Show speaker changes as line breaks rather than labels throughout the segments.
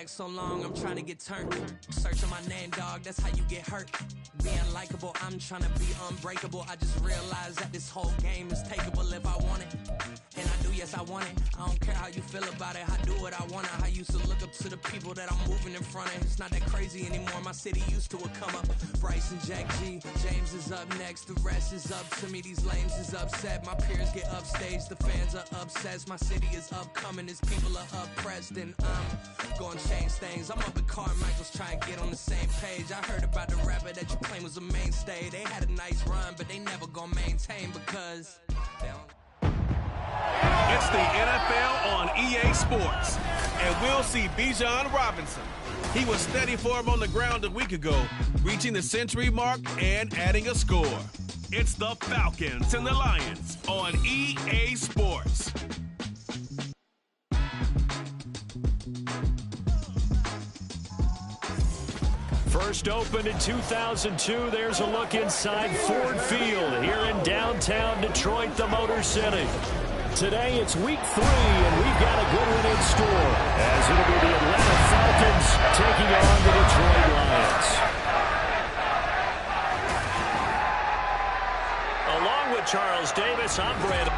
back so long, I'm trying to get turned. Searching my name, dog, that's how you get hurt. Being likable, I'm trying to be unbreakable. I just realized that this whole game is takeable if I want it. And I do, yes, I want it. I don't care how you feel about it, I do what I want it. I used to look up to the people that I'm moving in front of. It's not that crazy anymore, my city used to come up. Bryce and Jack G, James is up next. The rest is up to me, these lames is upset. My peers get upstage, the fans are obsessed. My city is upcoming, these people are oppressed. And I'm gonna change things. I'm up at Carmichael's trying to get on the same page. I heard about the rapper that you claim was a mainstay. They had a nice run, but they never gonna maintain because they don't.
It's the NFL on EA Sports, and we'll see Bijan Robinson. He was steady for him on the ground a week ago, reaching the century mark and adding a score. It's the Falcons and the Lions on EA Sports.
First opened in 2002, there's a look inside Ford Field here in downtown Detroit, the Motor City. Today it's week 3, and we've got a good one in store, as it'll be the Atlanta Falcons taking on the Detroit Lions. Along with Charles Davis, I'm Brandon.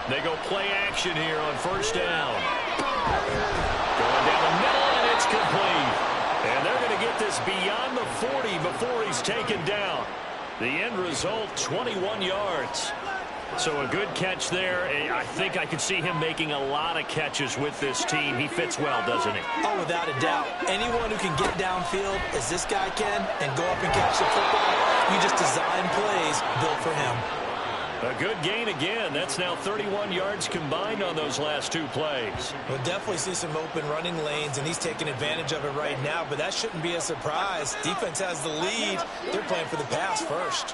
They go play action here on first down. Going down the middle, and it's complete. And they're going to get this beyond the 40 before he's taken down. The end result, 21 yards. So a good catch there. I think I could see him making a lot of catches with this team. He fits well, doesn't he?
Oh, without a doubt. Anyone who can get downfield, as this guy can, and go up and catch the football, you just design plays built for him.
A good gain again. That's now 31 yards combined on those last 2 plays.
We'll definitely see some open running lanes, and he's taking advantage of it right now, but that shouldn't be a surprise. Defense has the lead. They're playing for the pass first.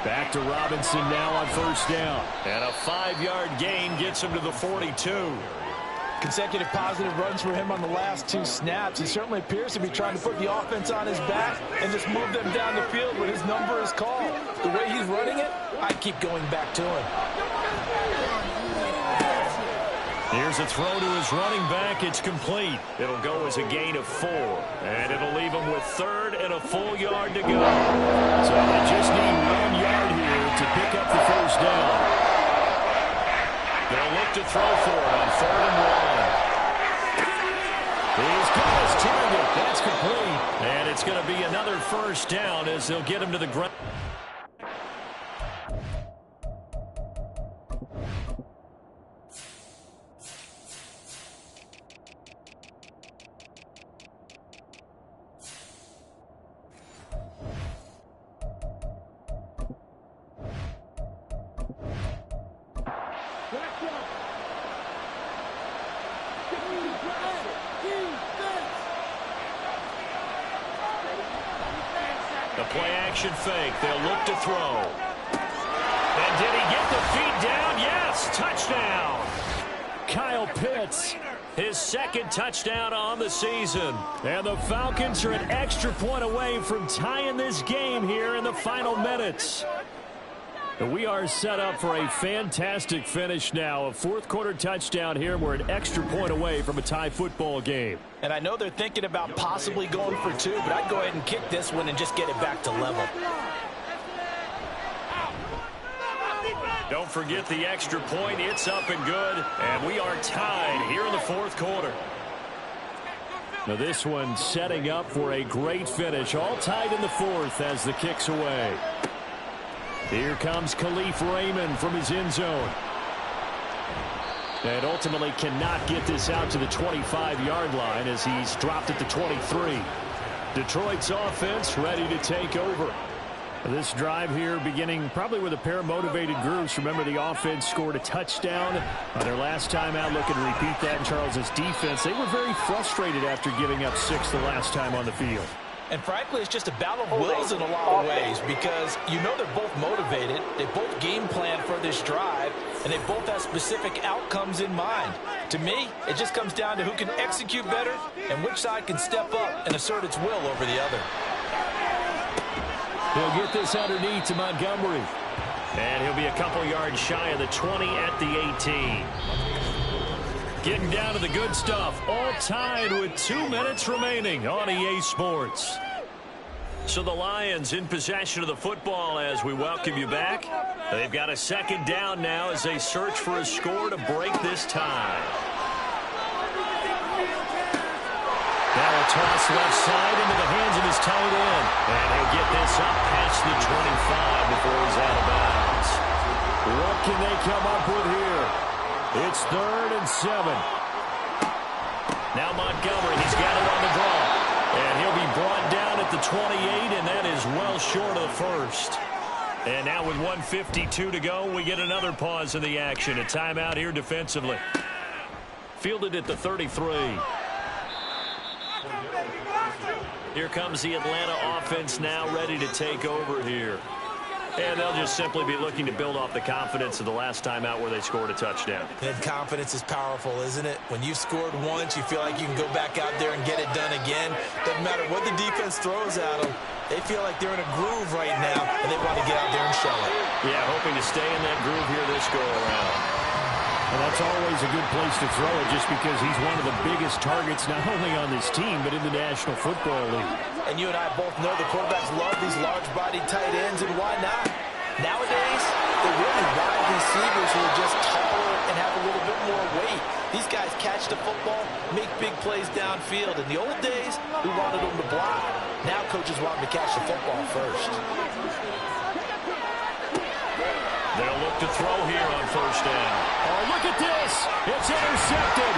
Back to Robinson now on first down. And a 5-yard gain gets him to the 42.
Consecutive positive runs for him on the last 2 snaps. He certainly appears to be trying to put the offense on his back and just move them down the field when his number is called. The way he's running it, I'd keep going back to him.
Here's a throw to his running back. It's complete. It'll go as a gain of 4. And it'll leave him with 3rd and a full yard to go. So they just need 1 yard here to pick up the first down. They'll look to throw for it on 3rd and 1. He's got his target. That's complete. And it's going to be another first down as they'll get him to the ground. The play-action fake. They'll look to throw. And did he get the feet down? Yes, touchdown. Kyle Pitts, his second touchdown on the season. And the Falcons are an extra point away from tying this game here in the final minutes. We are set up for a fantastic finish now. A fourth-quarter touchdown here. We're an extra point away from a tie football game.
And I know they're thinking about possibly going for two, but I'd go ahead and kick this one and just get it back to level.
Don't forget the extra point. It's up and good. And we are tied here in the fourth quarter. Now this one setting up for a great finish. All tied in the fourth as the kick's away. Here comes Khalif Raymond from his end zone. And ultimately cannot get this out to the 25-yard line as he's dropped at the 23. Detroit's offense ready to take over. This drive here beginning probably with a pair of motivated groups. Remember, the offense scored a touchdown on their last time out. Looking to repeat that in Charles's defense. They were very frustrated after giving up 6 the last time on the field.
And frankly, it's just a battle of wills in a lot of ways because you know they're both motivated. They both game plan for this drive, and they both have specific outcomes in mind. To me, it just comes down to who can execute better and which side can step up and assert its will over the other.
He'll get this underneath to Montgomery. And he'll be a couple yards shy of the 20 at the 18. Getting down to the good stuff. All tied with 2 minutes remaining on EA Sports. So the Lions in possession of the football as we welcome you back. They've got a second down now as they search for a score to break this tie. Now a toss left side into the hands of his tight end. And he'll get this up past the 25 before he's out of bounds. What can they come up with here? It's 3rd and 7. Now Montgomery, he's got it on the draw. And he'll be brought down at the 28, and that is well short of the first. And now with 1:52 to go, we get another pause in the action. A timeout here defensively. Fielded at the 33. Here comes the Atlanta offense now ready to take over here. And they'll just simply be looking to build off the confidence of the last time out where they scored a touchdown.
And confidence is powerful, isn't it? When you've scored once, you feel like you can go back out there and get it done again. Doesn't matter what the defense throws at them. They feel like they're in a groove right now, and they want to get out there and show it.
Yeah, hoping to stay in that groove here this go-around.
And that's always a good place to throw it just because he's one of the biggest targets not only on this team but in the National Football League.
And you and I both know the quarterbacks love these large-bodied tight ends, and why not? Nowadays, they're really wide receivers who are just taller and have a little bit more weight. These guys catch the football, make big plays downfield. In the old days, we wanted them to block. Now coaches want them to catch the football first.
They'll look to throw here on first down.
Oh, look at this. It's intercepted.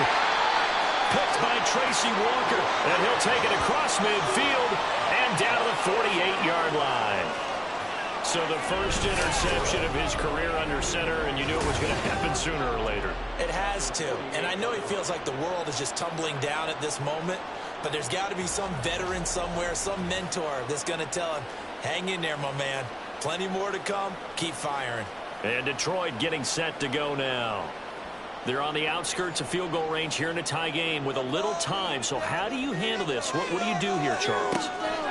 Picked by Tracy Walker. And he'll take it across midfield and down to the 48-yard line. So the first interception of his career under center, and you knew it was going to happen sooner or later.
It has to. And I know he feels like the world is just tumbling down at this moment, but there's got to be some veteran somewhere, some mentor that's going to tell him, hang in there, my man. Plenty more to come. Keep firing.
And Detroit getting set to go now. They're on the outskirts of field goal range here in a tie game with a little time. So how do you handle this? What do you do here, Charles?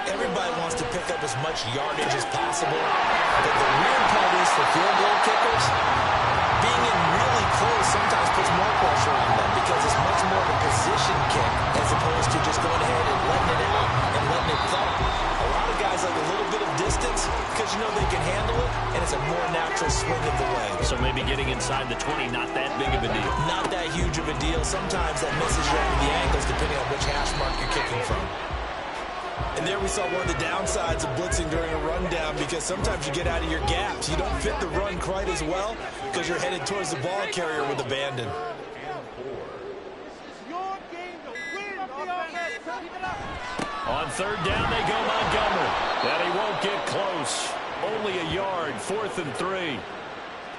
Everybody wants to pick up as much yardage as possible. But the weird part is for field goal kickers, being in really close sometimes puts more pressure on them because it's much more of a position kick as opposed to just going ahead and letting it out and letting it thump. A lot of guys like a little bit of distance because you know they can handle it, and it's a more natural swing of the leg.
So maybe getting inside the 20, not that big of a deal.
Not that huge of a deal. Sometimes that misses you over the ankles depending on which hash mark you're kicking from. And there we saw one of the downsides of blitzing during a rundown because sometimes you get out of your gaps. You don't fit the run quite as well because you're headed towards the ball carrier with abandon.
On third down, they go Montgomery. And he won't get close. Only a yard, 4th and 3.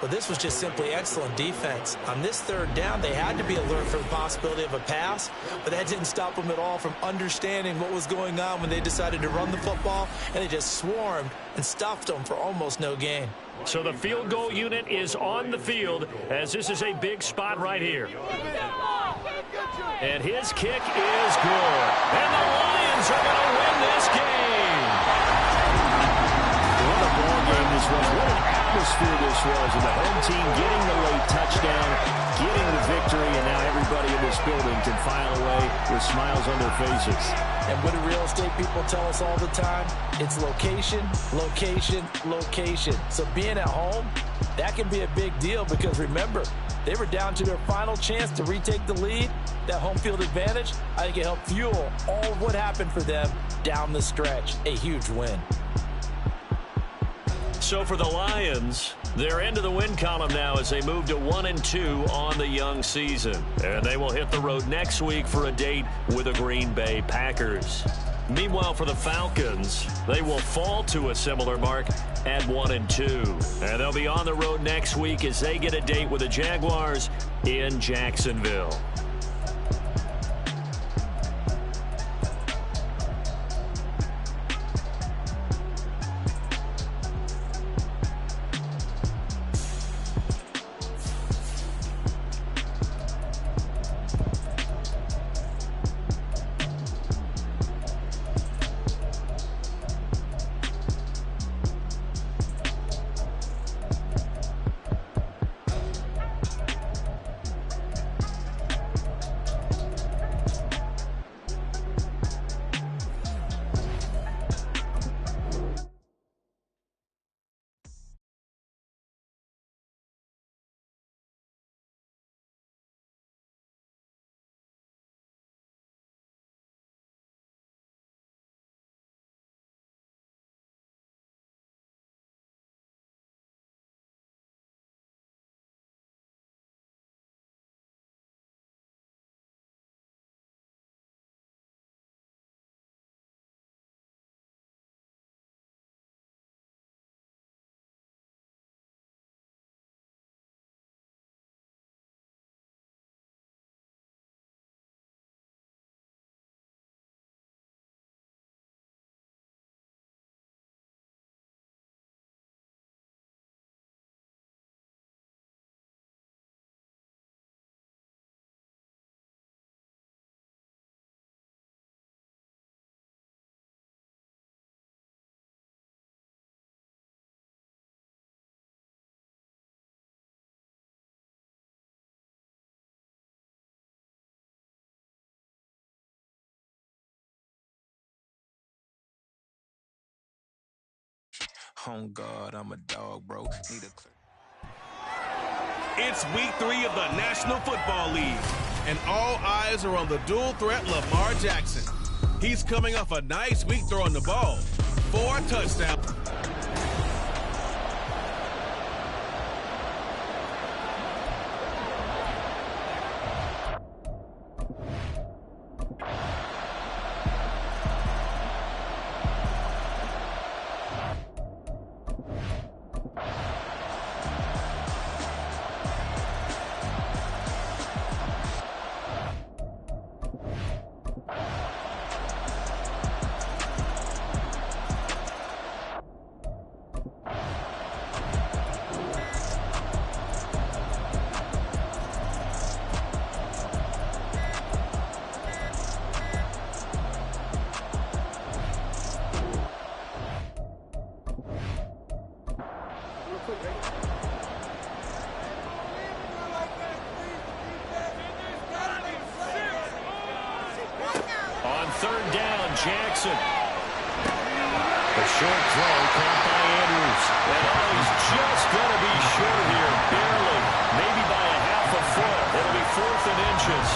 Well, this was just simply excellent defense. On this third down, they had to be alert for the possibility of a pass, but that didn't stop them at all from understanding what was going on when they decided to run the football, and they just swarmed and stuffed them for almost no gain.
So the field goal unit is on the field as this is a big spot right here. And his kick is good. And the Lions are going to win this game.
What a ball game this was. What an atmosphere this was. And the home team getting the late touchdown, getting the victory, and now everybody in this building can file away with smiles on their faces.
And what do real estate people tell us all the time? It's location, location, location. So being at home, that can be a big deal because remember, they were down to their final chance to retake the lead. That home field advantage, I think it helped fuel all of what happened for them down the stretch. A huge win.
So for the Lions, they're into the win column now as they move to 1-2 on the young season. And they will hit the road next week for a date with the Green Bay Packers. Meanwhile, for the Falcons, they will fall to a similar mark at 1-2. And they'll be on the road next week as they get a date with the Jaguars in Jacksonville.
Oh, God, I'm a dog, bro. Need a clear.
It's week 3 of the National Football League, and all eyes are on the dual threat Lamar Jackson. He's coming off a nice week throwing the ball. 4 touchdowns.
On third down, Jackson. A short throw caught by Andrews. And he's just going to be short here, barely. Maybe by a half a foot. It'll be 4th and inches.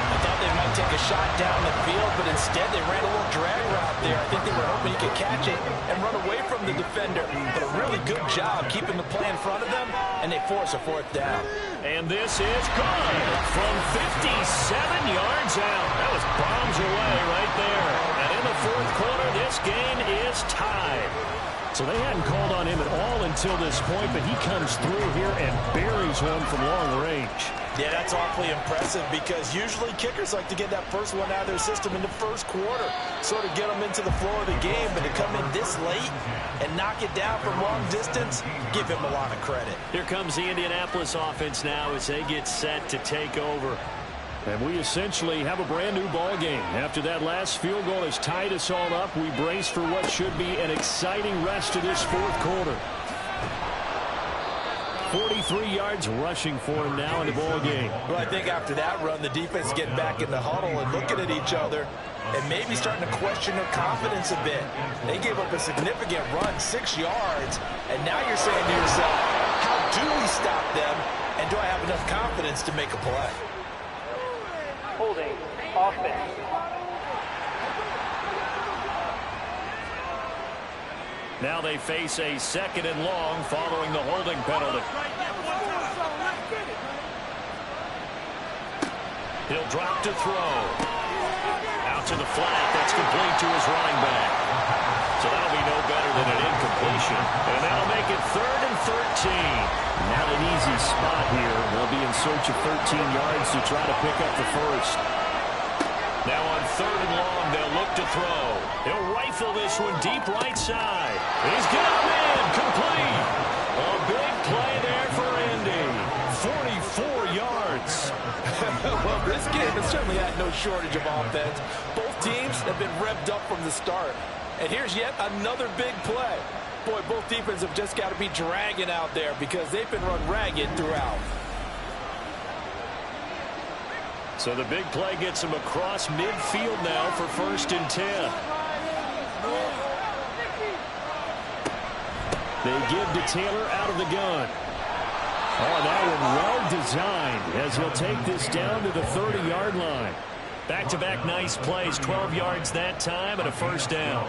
I thought they might take a shot down the field, but instead they ran a little drag route there. I think they were hoping he could catch it and run away from the defender. But a really good job keeping the play in front of them, and they force a 4th down.
And this is good from 57 yards out. That was bombs away right there. And in the 4th quarter, this game is tied. So they hadn't called on him at all until this point, but he comes through here and buries one from long range.
Yeah, that's awfully impressive because usually kickers like to get that first one out of their system in the first quarter, sort of get them into the flow of the game, but to come in this late and knock it down from long distance, give him a lot of credit.
Here comes the Indianapolis offense now as they get set to take over. And we essentially have a brand new ball game. After that last field goal has tied us all up, we brace for what should be an exciting rest of this fourth quarter. 43 yards rushing for him now in the ball game.
Well, I think after that run, the defense getting back in the huddle and looking at each other and maybe starting to question their confidence a bit. They gave up a significant run, 6 yards, and now you're saying to yourself, how do we stop them, and do I have enough confidence to make a play?
Holding offense.
Now they face a 2nd and long following the holding penalty. He'll drop to throw. Out to the flat. That's complete to his running back. So that'll be no better than an incompletion. And that'll make it 3rd and 13.
Not an easy spot here. They'll be in search of 13 yards to try to pick up the first.
Now on 3rd and long, they'll look to throw. He'll rifle this one deep right side. He's got him in. Complete. A big play there for Indy. 44 yards.
Well, this game has certainly had no shortage of offense. Both teams have been revved up from the start. And here's yet another big play. Boy, both defenses have just got to be dragging out there because they've been run ragged throughout.
So the big play gets him across midfield now for 1st and 10.
They give to Taylor out of the gun. Oh, that one well designed as he'll take this down to the 30-yard line.
Back-to-back nice plays, 12 yards that time and a 1st down.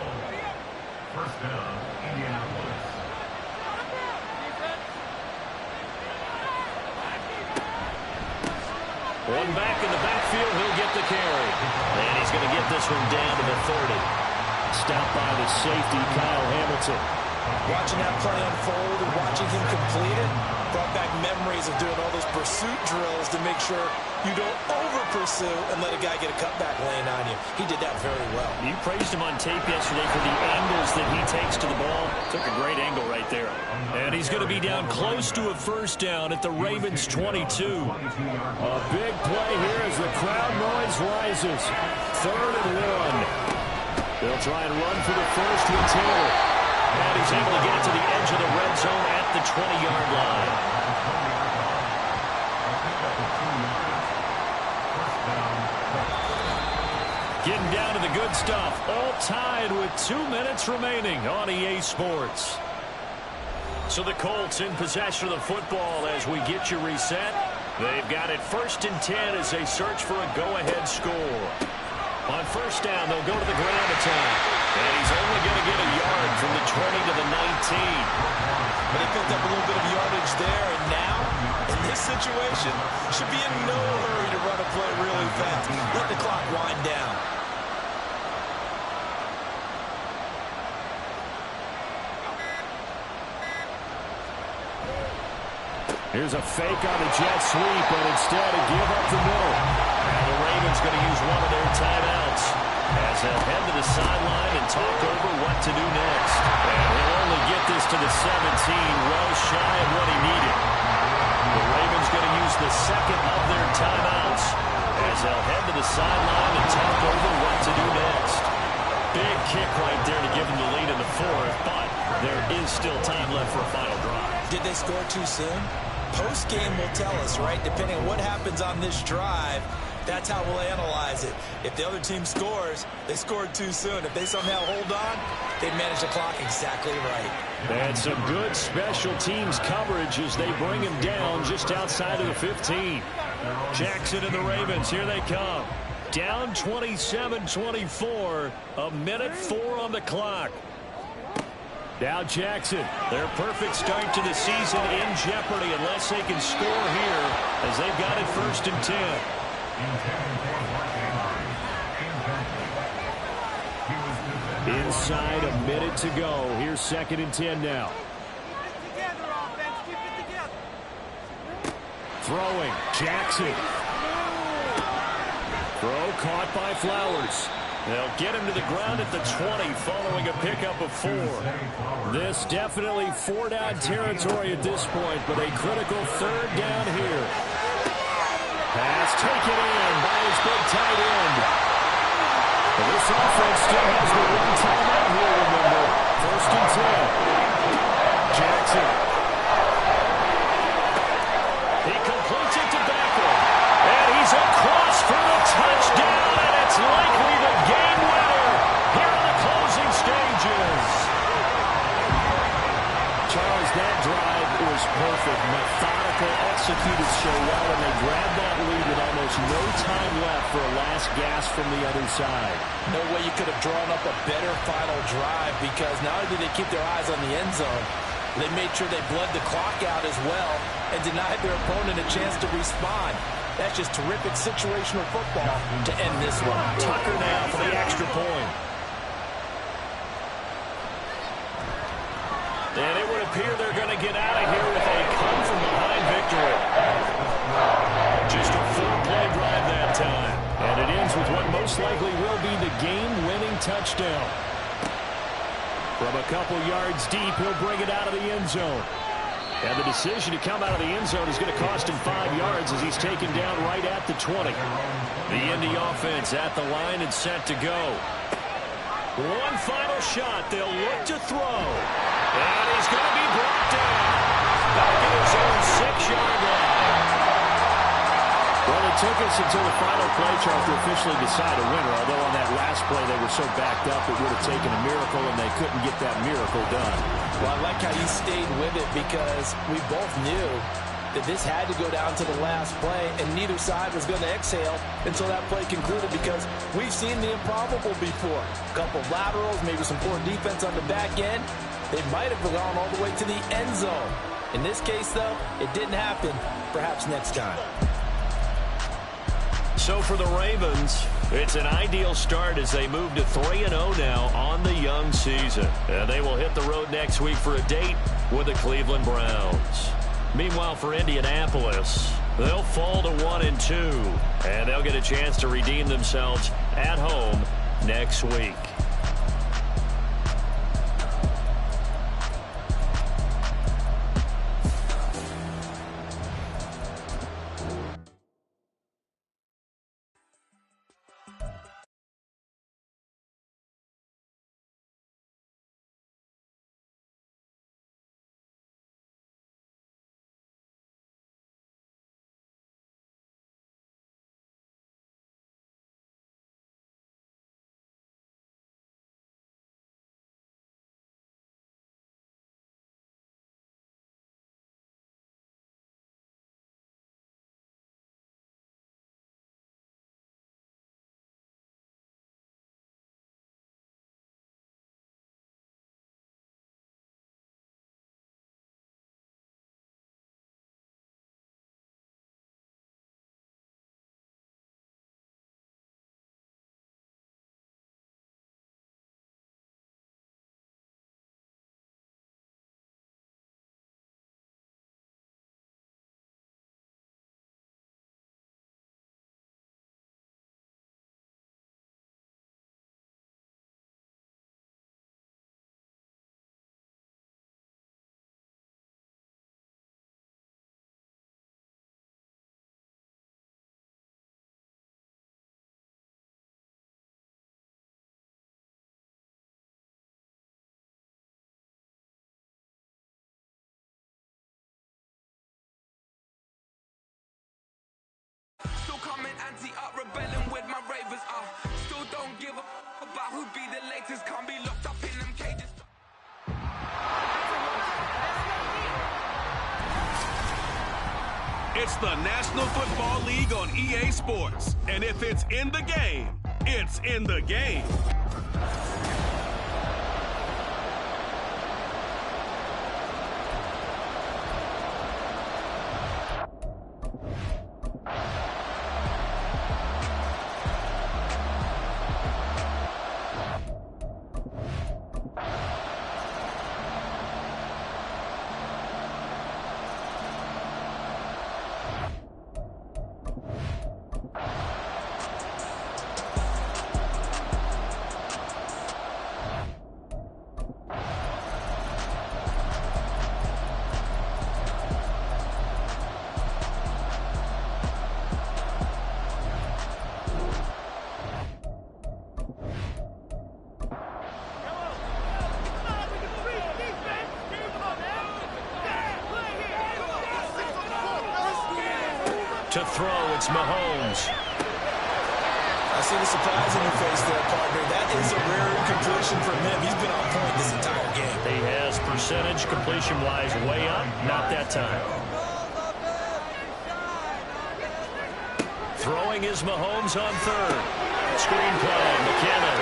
One back in the backfield, he'll get the carry. And he's going to get this one down to the 30.
Stopped by the safety, Kyle Hamilton.
Watching that play unfold and watching him complete it brought back memories of doing all those pursuit drills to make sure you don't over-pursue and let a guy get a cutback lane on you. He did that very well.
You praised him on tape yesterday for the angles that he takes to the ball. Took a great angle right there. And he's going to be down close to a 1st down at the Ravens' 22.
A big play here as the crowd noise rises. 3rd and 1. They'll try and run for the first with Taylor.
And he's able to get it to the edge of the red zone at the 20-yard line. Getting down to the good stuff. All tied with 2 minutes remaining on EA Sports. So the Colts in possession of the football as we get you reset. They've got it 1st and 10 as they search for a go-ahead score. On 1st down, they'll go to the ground attack. And he's only going to get a yard from the 20 to the 19.
But they picked up a little bit of yardage there, and now, in this situation, should be in no hurry to run a play really fast. Let the clock wind down.
Here's a fake on the jet sweep, but instead a give up the middle.
And the Ravens going to use one of their timeouts as they'll head to the sideline and talk over what to do next. And he'll only get this to the 17, well shy of what he needed. The Ravens going to use the 2nd of their timeouts as they'll head to the sideline and talk over what to do next. Big kick right there to give them the lead in the 4th, but there is still time left for a final drive.
Did they score too soon? Post-game will tell us, right? Depending on what happens on this drive, that's how we'll analyze it. If the other team scores, they scored too soon. If they somehow hold on, they manage the clock exactly right.
And some good special teams coverage as they bring him down just outside of the 15.
Jackson and the Ravens, here they come. Down 27-24, a minute 4 on the clock. Now Jackson, their perfect start to the season in jeopardy unless they can score here as they've got it 1st and 10.
Inside a minute to go. Here's 2nd and 10 now. Throwing, Jackson. Throw caught by Flowers. They'll get him to the ground at the 20 following a pickup of 4. This definitely 4-down territory at this point, but a critical 3rd down here. Pass taken in by his big tight end. But this offense still has the one timeout here, remember. 1st and 10. Jackson. He completes it to Beckham. And he's across for the touchdown, and it's likely the game winner here in the closing stages. Charles, that drive was perfect. Methodical, executed so well, and they grabbed that lead with almost no time left for a last gasp from the other side.
No way you could have drawn up a better final drive, because not only did they keep their eyes on the end zone, they made sure they bled the clock out as well and denied their opponent a chance to respond. That's just terrific situational football to end this one.
Tucker now for the extra point. And it would appear they're going to get out of here with a come-from-behind victory. Just a 4-play drive that time. And it ends with what most likely will be the game-winning touchdown. From a couple yards deep, he'll bring it out of the end zone. And the decision to come out of the end zone is going to cost him 5 yards as he's taken down right at the 20. The Indy offense at the line and set to go. One final shot. They'll look to throw. And he's going to be brought down. Back in his own 6-yard line. Well, it took us until the final play chart to officially decide a winner, although on that last play they were so backed up it would have taken a miracle, and they couldn't get that miracle done.
Well, I like how you stayed with it, because we both knew that this had to go down to the last play, and neither side was going to exhale until that play concluded, because we've seen the improbable before. A couple laterals, maybe some poor defense on the back end. They might have gone all the way to the end zone. In this case, though, it didn't happen. Perhaps next time.
So for the Ravens, it's an ideal start as they move to 3-0 now on the young season. And they will hit the road next week for a date with the Cleveland Browns. Meanwhile, for Indianapolis, they'll fall to 1-2, and they'll get a chance to redeem themselves at home next week.
Anti-up, rebelling with my ravers. Still don't give a about who be the latest. Can't be locked up in them cages.
It's the National Football League on EA Sports. And if it's in the game, it's in the game.
To throw, it's Mahomes.
I see the surprise in your face there, partner. That is a rare incompletion from him. He's been on point this entire game.
He has percentage completion-wise way up. Not that time. Throwing is Mahomes on third. Screen play, McKinnon.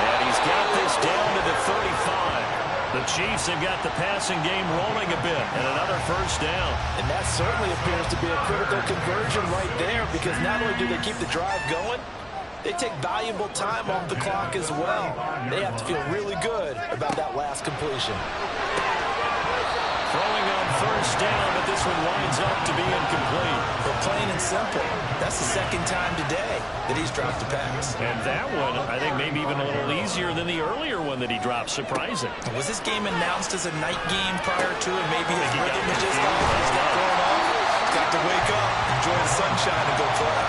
And he's got this down to the 35. The Chiefs have got the passing game rolling a bit, and another first down.
And that certainly appears to be a critical conversion right there, because not only do they keep the drive going, they take valuable time off the clock as well. They have to feel really good about that last completion.
Throwing on first down, but this one winds up to be incomplete.
But plain and simple, that's the second time today that he's dropped a pass.
And that one, I think maybe even a little easier than the earlier one that he dropped. Surprising.
Was this game announced as a night game prior to it? Maybe his rhythm was just off. He's got going on. He's got to wake up, enjoy the sunshine, and go play.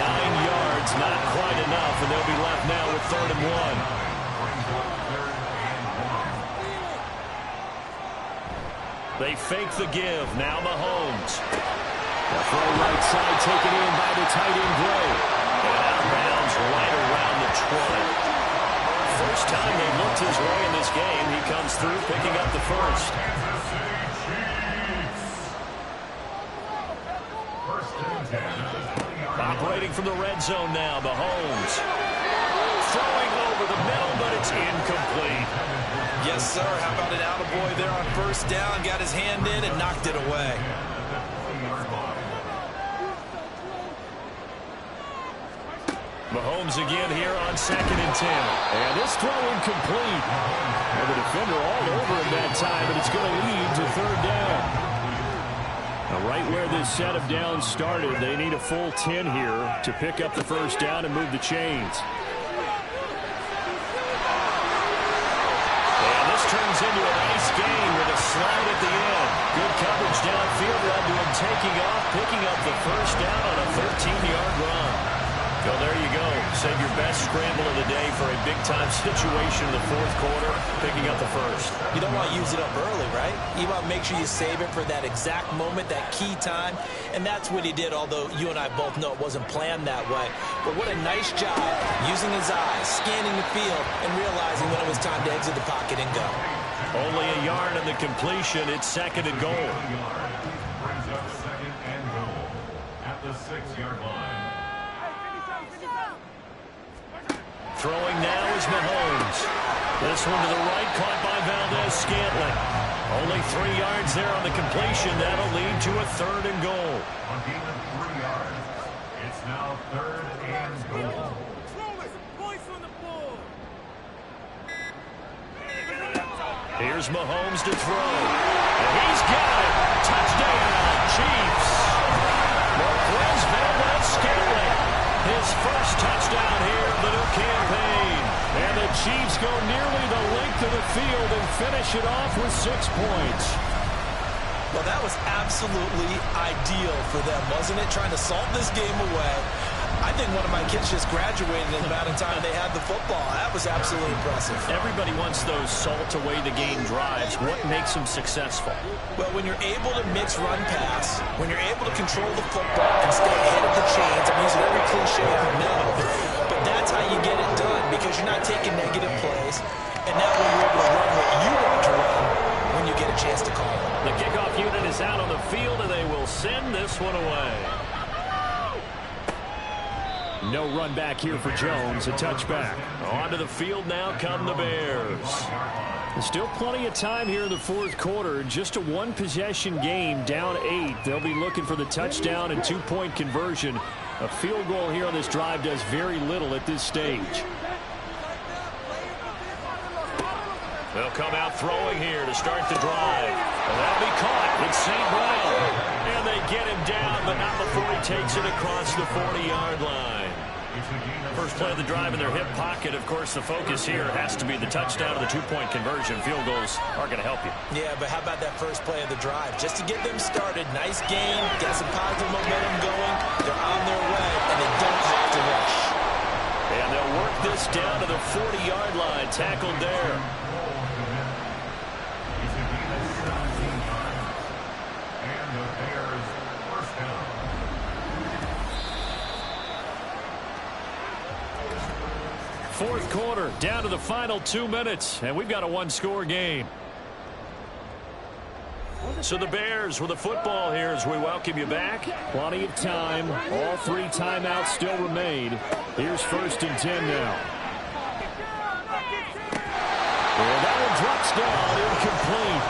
9 yards, not quite enough, and they'll be left now with 3rd and 1. They fake the give. Now Mahomes. The throw right side taken in by the tight end Gray. And out of bounds right around the 20. First time they looked his way in this game. He comes through picking up the first. Operating from the red zone now. Mahomes. Throwing over the middle, but it's incomplete.
Yes, sir. How about an attaboy there on first down? Got his hand in and knocked it away.
Mahomes again here on 2nd and 10. And this throw incomplete. And the defender all over him that time, but it's going to lead to 3rd down. Now, right where this set of downs started, they need a full 10 here to pick up the first down and move the chains. Turns into a nice gain with a slide at the end. Good coverage downfield led to him taking off, picking up the first down on a 13-yard run. Well, there you go. Save your best scramble of the day for a big-time situation in the 4th quarter, picking up the first.
You don't want to use it up early, right? You want to make sure you save it for that exact moment, that key time, and that's what he did, although you and I both know it wasn't planned that way. But what a nice job using his eyes, scanning the field, and realizing when it was time to exit the pocket and go.
Only a yard on the completion. It's 2nd and goal.
Brings up 2nd and goal at the 6-yard line.
Throwing now is Mahomes. This one to the right, caught by Valdez-Scantling. Only 3 yards there on the completion. That'll lead to a 3rd and goal.
On gain of 3 yards, it's now 3rd and goal.
Here's Mahomes to throw. And he's got it. Touchdown, Chiefs. Marquez Valdez-Scantling. His first touchdown here of the new campaign. And the Chiefs go nearly the length of the field and finish it off with 6 points.
Well, that was absolutely ideal for them, wasn't it? Trying to salt this game away. I think one of my kids just graduated in the amount of time they had the football. That was absolutely impressive.
Everybody wants those salt-away-the-game drives. What makes them successful?
Well, when you're able to mix run-pass, when you're able to control the football and stay ahead of the chains, I'm using every cliche I know, but that's how you get it done, because you're not taking negative plays, and that way you're able to run what you want to run when you get a chance to call it.
The kickoff unit is out on the field, and they will send this one away. No run back here for Jones, a touchback. Onto the field now come the Bears. There's still plenty of time here in the 4th quarter. Just a 1-possession game, down 8. They'll be looking for the touchdown and 2-point conversion. A field goal here on this drive does very little at this stage. They'll come out throwing here to start the drive. And that'll be caught. It's St. Brown. And they get him down, but not before he takes it across the 40-yard line. First play of the drive in their hip pocket. Of course, the focus here has to be the touchdown or the 2-point conversion. Field goals are going to help you.
Yeah, but how about that first play of the drive? Just to get them started. Nice game. Got some positive momentum going. They're on their way, and they don't have to rush.
And they'll work this down to the 40-yard line. Tackled there.
And the Bears first down.
Fourth quarter, down to the final 2 minutes, and we've got a one-score game. So the Bears with the football here as we welcome you back. Plenty of time. All 3 timeouts still remain. Here's 1st and 10 now. And that one drops down, incomplete.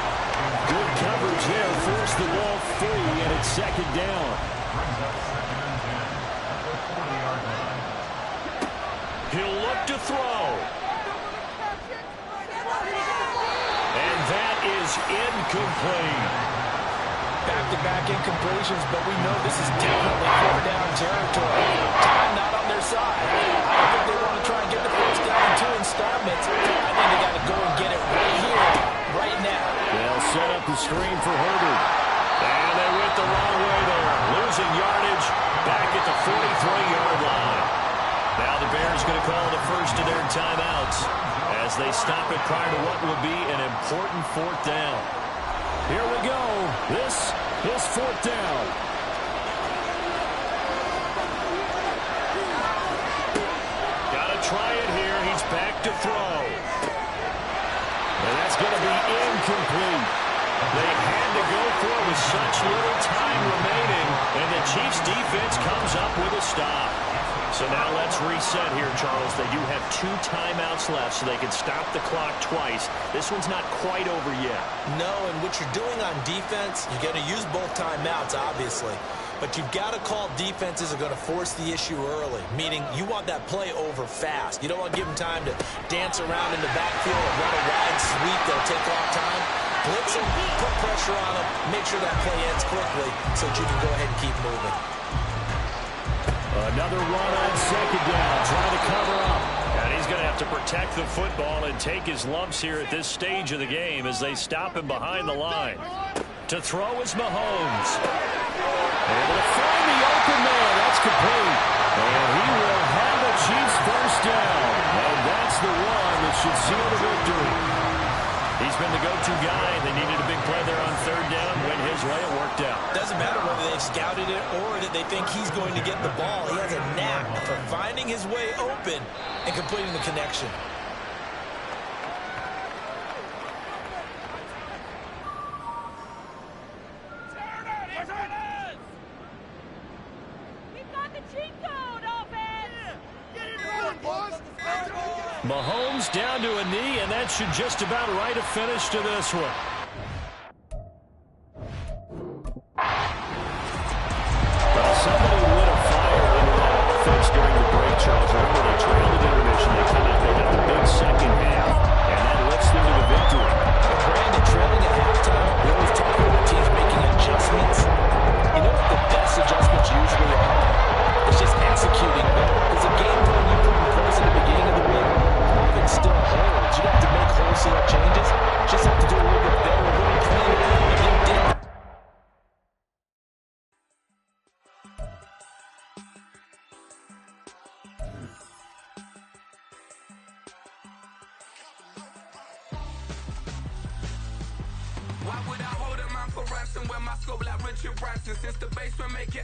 Good coverage there, forced the ball free, and it's 2nd down. He'll look to throw. And that is incomplete.
Back-to-back incompletions, but we know this is definitely 4th down territory. Time not on their side. I don't think they want to try and get the first down in 2 installments. I think they got to go and get it right here, right now.
They'll set up the screen for Herbert. And they went the wrong way there. Losing yardage back at the 43-yard line. Now the Bears going to call the first of their timeouts as they stop it prior to what will be an important 4th down. Here we go. This is 4th down. Got to try it here. He's back to throw. And that's going to be incomplete. They had to go for it with such little time remaining, and the Chiefs defense comes up with a stop. So now let's reset here, Charles. They do have 2 timeouts left, so they can stop the clock twice. This one's not quite over yet.
No, and what you're doing on defense, you're going to use both timeouts, obviously. But you've got to call defenses are going to force the issue early, meaning you want that play over fast. You don't want to give them time to dance around in the backfield and run a wide sweep that'll take off time. Blitz them, put pressure on them, make sure that play ends quickly so that you can go ahead and keep moving.
Another run on 2nd down, trying to cover up. And he's going to have to protect the football and take his lumps here at this stage of the game as they stop him behind the line. To throw is Mahomes. Able to find the open man. That's complete. And he will have the Chiefs first down. And that's the one that should seal the victory. He's been the go-to guy. They needed a big play there on 3rd down. Went his way. It worked out.
Doesn't matter whether they've scouted it or that they think he's going to get the ball. He has a knack for finding his way open and completing the connection.
Mahomes down to a knee, and that should just about write a finish to this one. Well, somebody lit a fire into that offense during the break, Charles. Remember, they trailed at intermission. They come out, they got the big 2nd half, and that lifts them to the victory.
And Brandon, trailing at halftime, we always talk about teams making adjustments. You know what the best adjustments usually are? It's just executing better. Because a game plan you put in place at the beginning of the week often still holds. You don't have to make wholesale changes. Just have to do a little bit better, a little cleaner, and get it down.
Why would I hold up my for ransom when my scope like Richard Branson? Since the basement make it